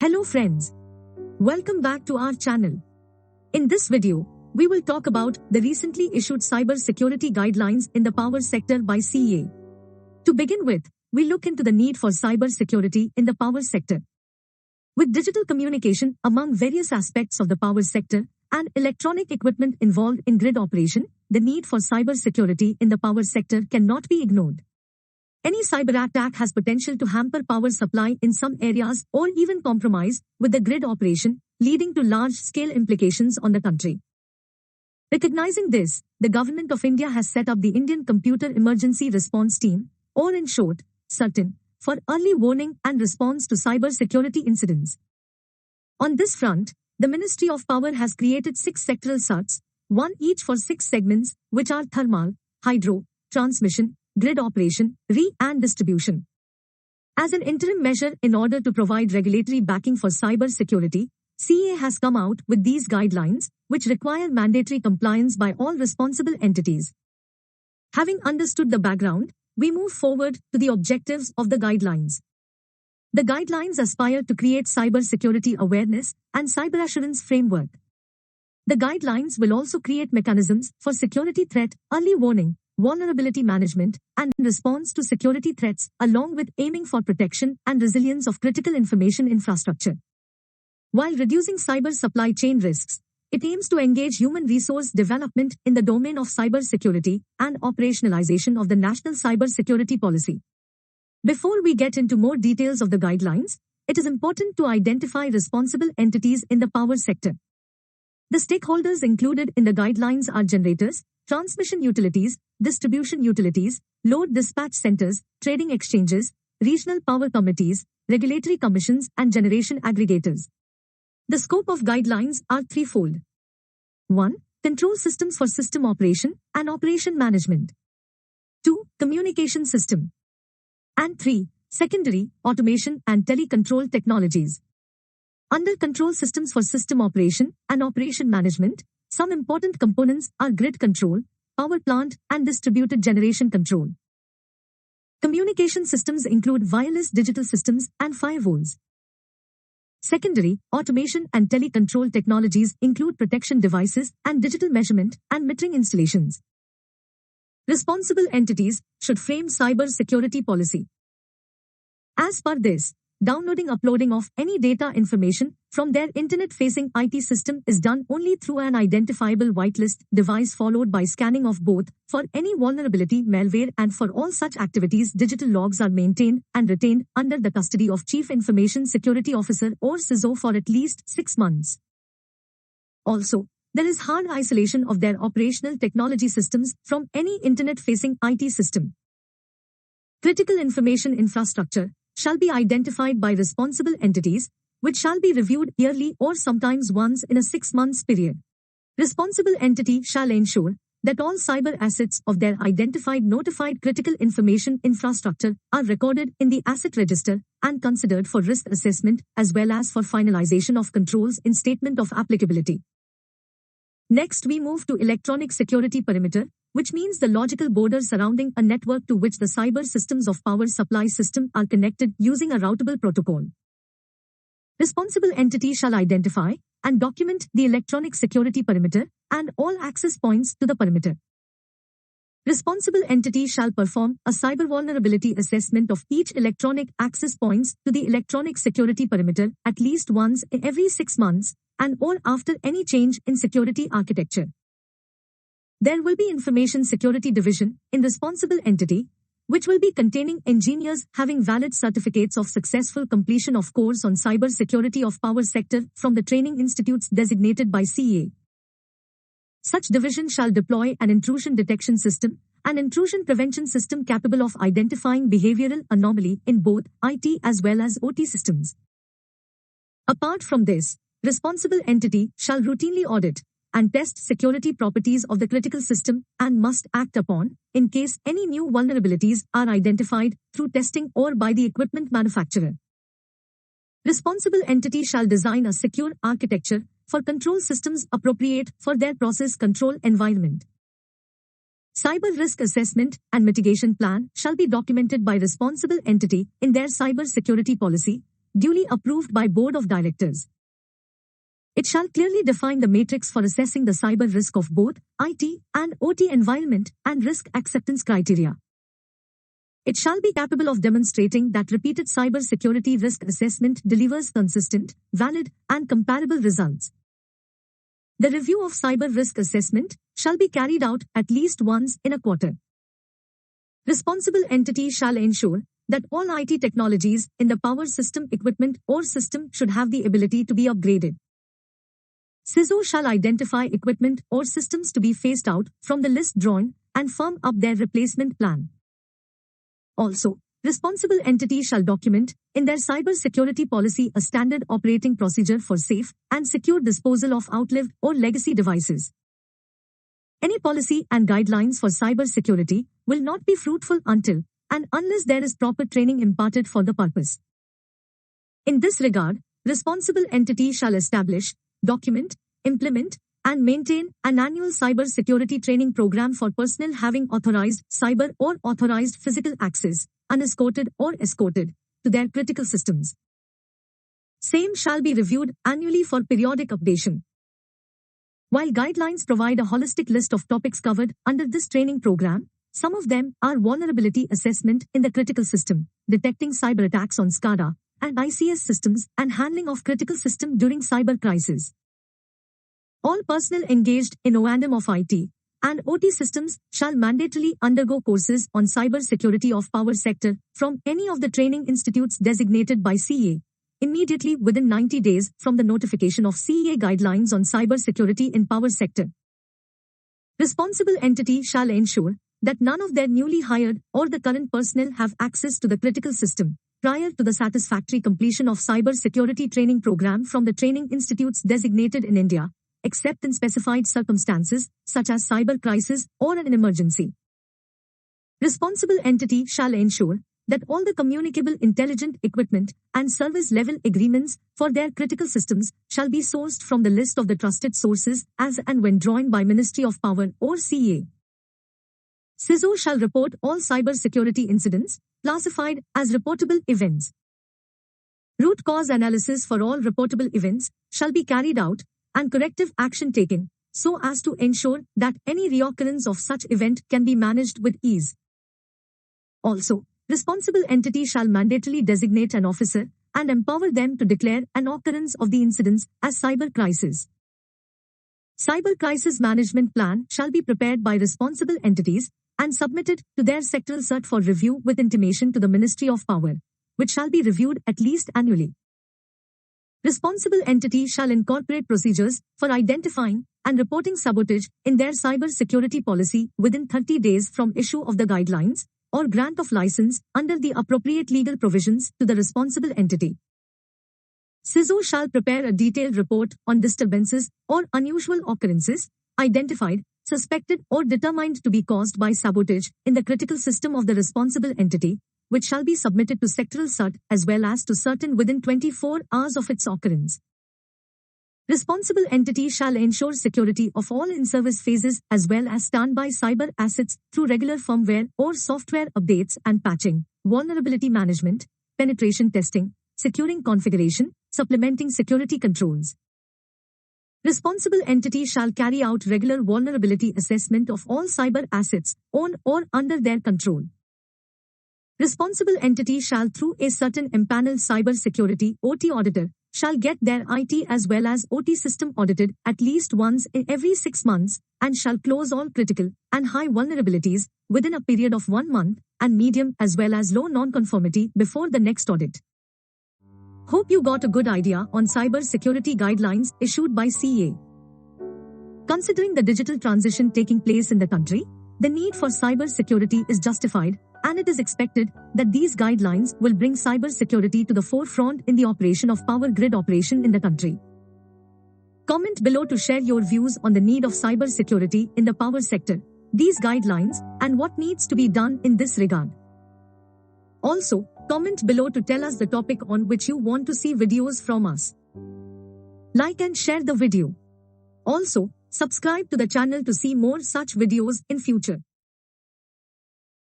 Hello friends. Welcome back to our channel. In this video, we will talk about the recently issued cyber security guidelines in the power sector by CEA. To begin with, we look into the need for cyber security in the power sector. With digital communication among various aspects of the power sector and electronic equipment involved in grid operation, the need for cyber security in the power sector cannot be ignored. Any cyber attack has potential to hamper power supply in some areas or even compromise with the grid operation, leading to large-scale implications on the country. Recognizing this, the Government of India has set up the Indian Computer Emergency Response Team, or in short, CERT-IN, for early warning and response to cyber security incidents. On this front, the Ministry of Power has created 6 sectoral CERTs, one each for 6 segments, which are thermal, hydro, transmission, grid operation, and distribution. As an interim measure in order to provide regulatory backing for cyber security, CEA has come out with these guidelines, which require mandatory compliance by all responsible entities. Having understood the background, we move forward to the objectives of the guidelines. The guidelines aspire to create cyber security awareness and cyber assurance framework. The guidelines will also create mechanisms for security threat, early warning, vulnerability management, and response to security threats, along with aiming for protection and resilience of critical information infrastructure. While reducing cyber supply chain risks, it aims to engage human resource development in the domain of cyber security and operationalization of the National Cyber Security Policy. Before we get into more details of the guidelines, it is important to identify responsible entities in the power sector. The stakeholders included in the guidelines are generators, transmission utilities, distribution utilities, load dispatch centers, trading exchanges, regional power committees, regulatory commissions, and generation aggregators. The scope of guidelines are threefold. 1. Control systems for system operation and operation management. 2. Communication system. And 3. Secondary, automation and telecontrol technologies. Under control systems for system operation and operation management, some important components are grid control, power plant, and distributed generation control. Communication systems include wireless digital systems and firewalls. Secondary, automation and telecontrol technologies include protection devices and digital measurement and metering installations. Responsible entities should frame cyber security policy. As per this, uploading of any data information from their internet-facing IT system is done only through an identifiable whitelist device followed by scanning of both. For any vulnerability malware and for all such activities, digital logs are maintained and retained under the custody of Chief Information Security Officer or CISO for at least 6 months. Also, there is hard isolation of their operational technology systems from any internet-facing IT system. Critical information infrastructure shall be identified by responsible entities, which shall be reviewed yearly or sometimes once in a 6-month period. Responsible entity shall ensure that all cyber assets of their identified notified critical information infrastructure are recorded in the asset register and considered for risk assessment as well as for finalization of controls in statement of applicability. Next, we move to electronic security perimeter, which means the logical border surrounding a network to which the cyber systems of power supply system are connected using a routable protocol. Responsible entity shall identify and document the electronic security perimeter and all access points to the perimeter. Responsible entity shall perform a cyber vulnerability assessment of each electronic access points to the electronic security perimeter at least once in every 6 months and or after any change in security architecture. There will be Information Security Division in responsible entity, which will be containing engineers having valid certificates of successful completion of course on cyber security of power sector from the training institutes designated by CEA. Such division shall deploy an intrusion detection system, an intrusion prevention system capable of identifying behavioral anomaly in both IT as well as OT systems. Apart from this, responsible entity shall routinely audit and test security properties of the critical system and must act upon, in case any new vulnerabilities are identified through testing or by the equipment manufacturer. Responsible entity shall design a secure architecture for control systems appropriate for their process control environment. Cyber risk assessment and mitigation plan shall be documented by responsible entity in their cyber security policy, duly approved by Board of Directors. It shall clearly define the matrix for assessing the cyber risk of both IT and OT environment and risk acceptance criteria. It shall be capable of demonstrating that repeated cyber security risk assessment delivers consistent, valid, and comparable results. The review of cyber risk assessment shall be carried out at least once in a quarter. Responsible entity shall ensure that all IT technologies in the power system equipment or system should have the ability to be upgraded. CISO shall identify equipment or systems to be phased out from the list drawn and firm up their replacement plan. Also, responsible entity shall document in their cyber security policy a standard operating procedure for safe and secure disposal of outlived or legacy devices. Any policy and guidelines for cyber security will not be fruitful until and unless there is proper training imparted for the purpose. In this regard, responsible entity shall establish, document, implement, and maintain an annual cyber security training program for personnel having authorized cyber or authorized physical access, unescorted or escorted, to their critical systems. Same shall be reviewed annually for periodic updation. While guidelines provide a holistic list of topics covered under this training program, some of them are vulnerability assessment in the critical system, detecting cyber attacks on SCADA and ICS systems, and handling of critical system during cyber crisis. All personnel engaged in O&M of IT and OT systems shall mandatorily undergo courses on cyber security of power sector from any of the training institutes designated by CEA, immediately within 90 days from the notification of CEA guidelines on cyber security in power sector. Responsible entity shall ensure that none of their newly hired or the current personnel have access to the critical system prior to the satisfactory completion of cyber security training program from the training institutes designated in India, except in specified circumstances, such as cyber crisis or an emergency. Responsible entity shall ensure that all the communicable intelligent equipment and service level agreements for their critical systems shall be sourced from the list of the trusted sources as and when drawn by Ministry of Power or CEA. CISO shall report all cyber security incidents classified as reportable events. Root cause analysis for all reportable events shall be carried out and corrective action taken, so as to ensure that any reoccurrence of such event can be managed with ease. Also, responsible entity shall mandatorily designate an officer and empower them to declare an occurrence of the incidents as cyber crisis. Cyber crisis management plan shall be prepared by responsible entities and submitted to their sectoral cert for review with intimation to the Ministry of Power, which shall be reviewed at least annually. Responsible entity shall incorporate procedures for identifying and reporting sabotage in their cyber security policy within 30 days from issue of the guidelines or grant of license under the appropriate legal provisions to the responsible entity. CISO shall prepare a detailed report on disturbances or unusual occurrences identified, suspected or determined to be caused by sabotage in the critical system of the responsible entity, which shall be submitted to sectoral cert as well as to certain within 24 hours of its occurrence. Responsible entity shall ensure security of all in-service phases as well as standby cyber assets through regular firmware or software updates and patching, vulnerability management, penetration testing, securing configuration, supplementing security controls. Responsible entity shall carry out regular vulnerability assessment of all cyber assets on or under their control. Responsible entity shall, through a certain empaneled cyber security OT auditor, shall get their IT as well as OT system audited at least once in every 6 months and shall close all critical and high vulnerabilities within a period of 1 month and medium as well as low non-conformity before the next audit. Hope you got a good idea on cyber security guidelines issued by CEA. Considering the digital transition taking place in the country, the need for cyber security is justified, and it is expected that these guidelines will bring cyber security to the forefront in the operation of power grid operation in the country. Comment below to share your views on the need of cyber security in the power sector, these guidelines, and what needs to be done in this regard. Also, comment below to tell us the topic on which you want to see videos from us. Like and share the video. Also, subscribe to the channel to see more such videos in future.